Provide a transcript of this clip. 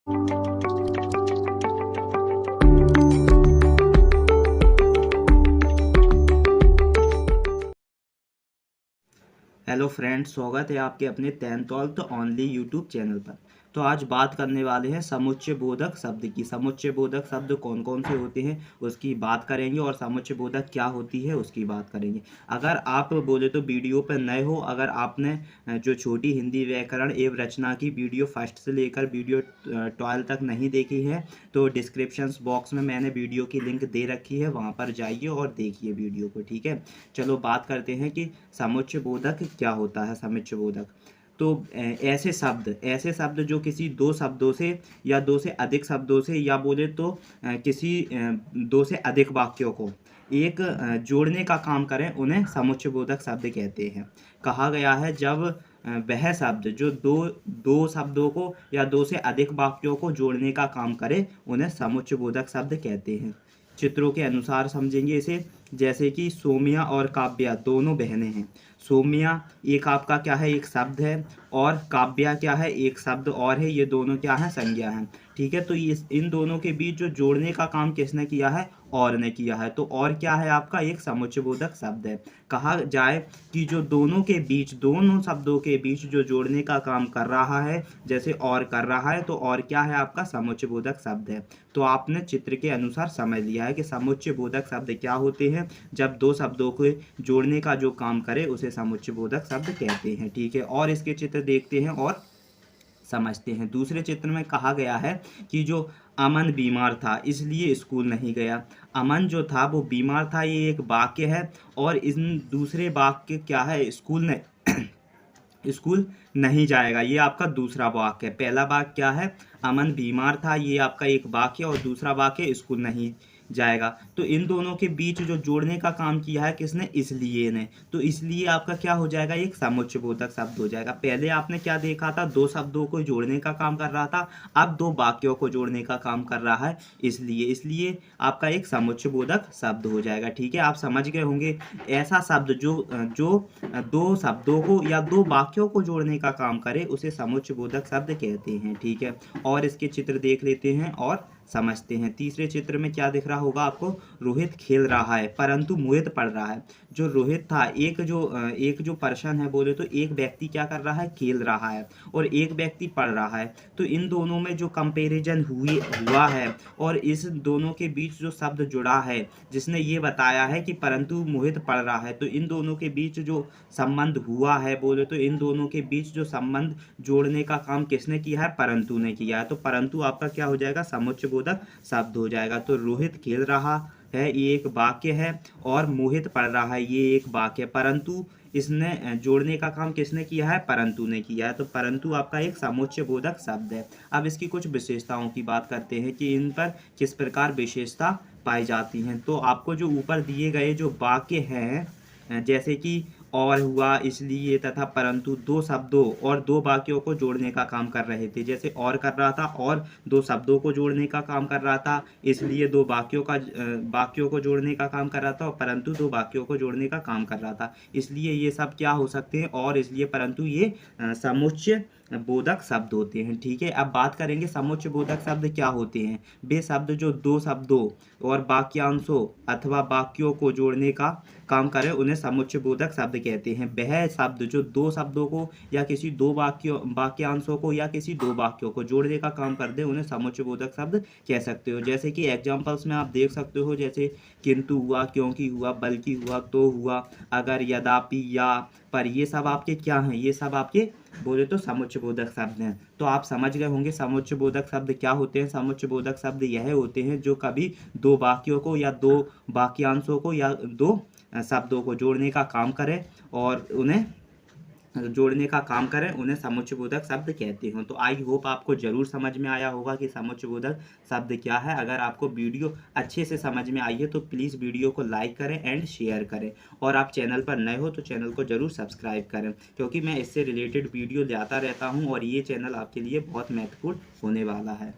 Hello friends, स्वागत है आपके अपने 10th ओनली यूट्यूब चैनल पर। तो आज बात करने वाले हैं समुच्चय बोधक शब्द की। समुच्चय बोधक शब्द कौन कौन से होते हैं उसकी बात करेंगे, और समुच्चय बोधक क्या होती है उसकी बात करेंगे। अगर आप बोले तो वीडियो पर नए हो, अगर आपने जो छोटी हिंदी व्याकरण एवं रचना की वीडियो फर्स्ट से लेकर वीडियो 12 तक नहीं देखी है, तो डिस्क्रिप्शन बॉक्स में मैंने वीडियो की लिंक दे रखी है, वहाँ पर जाइए और देखिए वीडियो को। ठीक है, चलो बात करते हैं कि समुच्चय बोधक क्या होता है। समुच्चय बोधक तो ऐसे शब्द जो किसी दो शब्दों से या दो से अधिक शब्दों से, या बोले तो किसी दो से अधिक वाक्यों को एक जोड़ने का काम करें, उन्हें समुच्चय बोधक शब्द कहते हैं। कहा गया है जब वह शब्द जो दो दो शब्दों को या दो से अधिक वाक्यों को जोड़ने का काम करे, उन्हें समुच्चय बोधक शब्द कहते हैं। चित्रों के अनुसार समझेंगे इसे। जैसे कि सौम्या और काव्या दोनों बहनें हैं। सौम्या एक आपका क्या है, एक शब्द है, और काव्या क्या है, एक शब्द और है। ये दोनों क्या है, संज्ञा हैं। ठीक है, तो इन दोनों के बीच जो जोड़ने का काम किसने किया है, और ने किया है। तो और क्या है आपका, एक समुच्चय बोधक शब्द है। कहा जाए कि जो दोनों के बीच, दोनों शब्दों के बीच जो जोड़ने का काम कर रहा है, जैसे और कर रहा है, तो और क्या है आपका, समुच्चय बोधक शब्द है। तो आपने चित्र के अनुसार समझ लिया है कि समुच्चय बोधक शब्द क्या होते हैं। जब दो शब्दों को जोड़ने का जो काम करे उसे समुच्चय बोधक शब्द कहते हैं। ठीक है, और इसके चित्र देखते हैं और समझते हैं। दूसरे चित्र में कहा गया है कि जो अमन बीमार था इसलिए स्कूल नहीं गया। अमन जो था वो बीमार था, ये एक वाक्य है। और इन दूसरे वाक्य क्या है, स्कूल नहीं जाएगा, ये आपका दूसरा वाक्य है। पहला वाक्य क्या है, अमन बीमार था, ये आपका एक वाक्य, और दूसरा वाक्य स्कूल नहीं जाएगा। तो इन दोनों के बीच जो जोड़ने का काम किया है किसने, इसलिए ने। तो इसलिए आपका क्या हो जाएगा, एक समुच्चय बोधक शब्द हो जाएगा। पहले आपने क्या देखा था, दो शब्दों को जोड़ने का काम कर रहा था, अब दो वाक्यों को जोड़ने का काम कर रहा है, इसलिए आपका एक समुच्चय बोधक शब्द हो जाएगा। ठीक है, आप समझ गए होंगे। ऐसा शब्द जो जो दो शब्दों को या दो वाक्यों को जोड़ने का काम करे उसे समुच्चय बोधक शब्द कहते हैं। ठीक है, और इसके चित्र देख लेते हैं और समझते हैं। तीसरे चित्र में क्या दिख रहा होगा आपको, रोहित खेल रहा है परंतु मोहित पढ़ रहा है। जो रोहित था, एक जो पर्सन है, बोले तो एक व्यक्ति क्या कर रहा है, खेल रहा है, और एक व्यक्ति पढ़ रहा है। तो इन दोनों में जो कंपैरिजन हुआ है, और इस दोनों के बीच जो शब्द जुड़ा है जिसने ये बताया है कि परंतु मोहित पढ़ रहा है, तो इन दोनों के बीच जो संबंध हुआ है, बोले तो इन दोनों के बीच जो संबंध जोड़ने का काम किसने किया है, परंतु ने किया है। तो परंतु आपका क्या हो जाएगा, समुच्चय बोधक शब्द हो जाएगा। तो रोहित खेल रहा है, ये एक वाक्य है, और मोहित पढ़ रहा है, ये एक वाक्य। परंतु इसने जोड़ने का काम किसने किया है, परंतु ने किया है। तो परंतु आपका एक समुच्चय बोधक शब्द है। अब इसकी कुछ विशेषताओं की बात करते हैं कि इन पर किस प्रकार विशेषता पाई जाती हैं। तो आपको जो ऊपर दिए गए जो वाक्य हैं, जैसे कि और हुआ, इसलिए तथा परंतु, दो शब्दों और दो वाक्यों को जोड़ने का काम कर रहे थे। जैसे और कर रहा था, और दो शब्दों को जोड़ने का काम कर रहा था, इसलिए दो वाक्यों को जोड़ने का काम कर रहा था, और परंतु दो वाक्यों को जोड़ने का काम कर रहा था। इसलिए ये सब क्या हो सकते हैं, और इसलिए परंतु, ये समुच्चय बोधक शब्द होते हैं। ठीक है, अब बात करेंगे समुच्चय बोधक शब्द क्या होते हैं। वे शब्द जो दो शब्दों और वाक्यांशों अथवा वाक्यों को जोड़ने का काम करें उन्हें समुच्चय बोधक शब्द कहते हैं। वह शब्द जो दो शब्दों को या किसी दो वाक्यांशों को या किसी दो वाक्यों को जोड़ने का काम कर दे, उन्हें समुच्चय बोधक शब्द कह सकते हो। जैसे कि एग्जांपल्स में आप देख सकते हो, जैसे किंतु हुआ, क्योंकि हुआ, बल्कि हुआ, तो हुआ, अगर, यद्यपि, या, पर, ये सब आपके क्या हैं, ये सब आपके बोले तो समुच्चय बोधक शब्द हैं। तो आप समझ गए होंगे समुच्चय बोधक शब्द क्या होते हैं। समुच्चय बोधक शब्द यह होते हैं जो कभी दो वाक्यों को या दो वाक्यांशों को या दो शब्दों को जोड़ने का काम करें, और उन्हें उन्हें समुच्चय बोधक शब्द कहते हैं। तो आई होप आपको जरूर समझ में आया होगा कि समुच्चय बोधक शब्द क्या है। अगर आपको वीडियो अच्छे से समझ में आई है तो प्लीज़ वीडियो को लाइक करें एंड शेयर करें, और आप चैनल पर नए हो तो चैनल को जरूर सब्सक्राइब करें, क्योंकि मैं इससे रिलेटेड वीडियो लाता रहता हूँ, और ये चैनल आपके लिए बहुत महत्वपूर्ण होने वाला है।